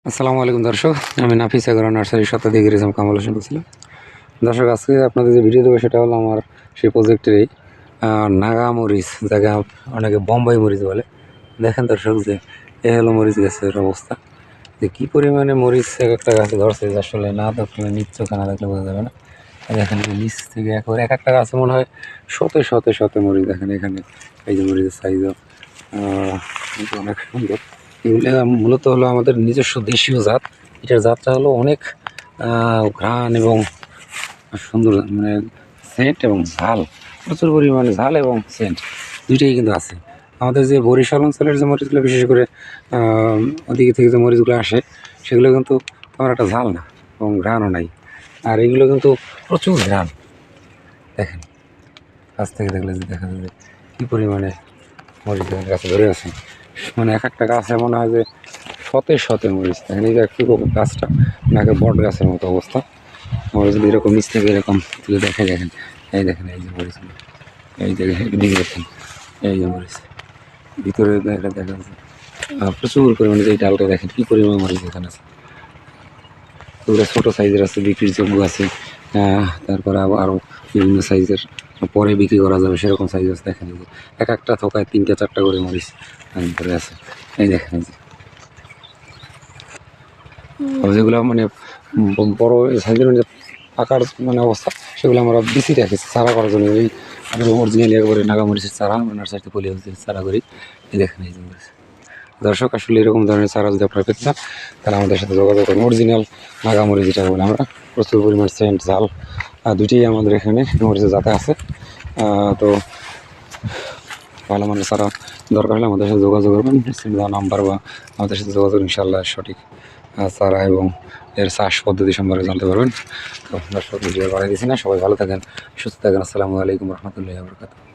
আসসালামু আলাইকুম দর্শক, আমি নাফিস এগারো নার্সারি শতাধিক রিজম কামাল হোসেন বলছিলাম। দর্শক, আজকে আপনাদের যে ভিডিও দেবো সেটা হলো আমার সেই প্রজেক্টেরই নাগা মরিচ, যাকে অনেকে বোম্বাই মরিচ বলে। দেখেন দর্শক, যে এ হলো মরিচ গাছের অবস্থা, যে কী পরিমাণে মরিচ এক একটা গাছে ধরছে, যে আসলে না দেখলে নিচ চোখে না দেখলে বোঝা যাবে না। দেখেন যে নিচ থেকে একবারে এক একটা গাছে মনে হয় শতে শতে শতে মরিচ। দেখেন এখানে এই যে মরিচের সাইজও অনেক সুন্দর। এগুলো মূলত হলো আমাদের নিজস্ব দেশীয় জাত। এটার জাতটা হলো অনেক ঘ্রাণ এবং সুন্দর, মানে সেন্ট এবং ঝাল, প্রচুর পরিমাণে ঝাল এবং সেন্ট দুইটাই কিন্তু আছে। আমাদের যে বরিশাল অঞ্চলের যে মরিচগুলো, বিশেষ করে ওদিকে থেকে যে মরিচগুলো আসে, সেগুলো কিন্তু আমার একটা ঝাল না এবং ঘ্রাণও নাই। আর এগুলো কিন্তু প্রচুর ঘ্রাণ। দেখেন কাছ থেকে দেখলে যে দেখা যায় যে কী পরিমাণে মরিচ গাছে ধরে আছে। মানে এক একটা গাছে মনে হয় যে শতে শতে মরিচ। দেখেন এই যে একটু গাছটা নাকি বট গাছের মতো অবস্থা। মরিচগুলো এরকম নিচ থেকে এরকম তুলে দেখে, দেখেন এই দেখেন এই যে মরিচগুলো, এই দেখেন এদিকে দেখেন এই যে মরিচ ভিতরে দেখা যাচ্ছে প্রচুর পরিমাণে। যে ডালটা দেখেন কী পরিমাণ মরিচ এখানে আছে। ওগুলো ছোটো সাইজের আছে, বিক্রির যোগ্য আছে। তারপরে আরও বিভিন্ন সাইজের পরে বিক্রি করা যাবে সেরকম সাইজ আছে। দেখেন এই যে এক একটা থোকায় 3টা 4টা করে মরিচ ধরে আছে। এই দেখেন এই যে যেগুলো মানে বড় সাইজের যে পাকার মানে অবস্থা, সেগুলো আমরা বিচি রাখি চারা করার জন্য। এই অরিজিনালি একবারে নাগামরিচের চারা আমরা নার্সারিতে পলি হাউসের চারা করি। এই দেখেন এই যে মরিচ। দর্শক, আসলে এরকম ধরনের চারা যদি আপনারা পেতে চান, তাহলে আমাদের সাথে যোগাযোগ করুন। অরিজিনাল নাগামরিচ যেটা বলে আমরা, প্রচুর পরিমাণ সেন্ট ঝাল দুইটাই আমাদের এখানে মরিচের জাতে আছে। তো ভালো মানের চারা দরকার হলে আমাদের সাথে যোগাযোগ করবেন। নাম্বার বা আমাদের সাথে যোগাযোগ, ইনশাল্লাহ সঠিক চারা এবং এর চাষ পদ্ধতি সম্পর্কে জানতে পারবেন। তো দর্শক, ভিডিও বাড়াই দিচ্ছি না, সবাই ভালো থাকেন, সুস্থ থাকেন। আসসালামু আলাইকুম রহমতুল্লাহি ওয়া বারাকাতুহু।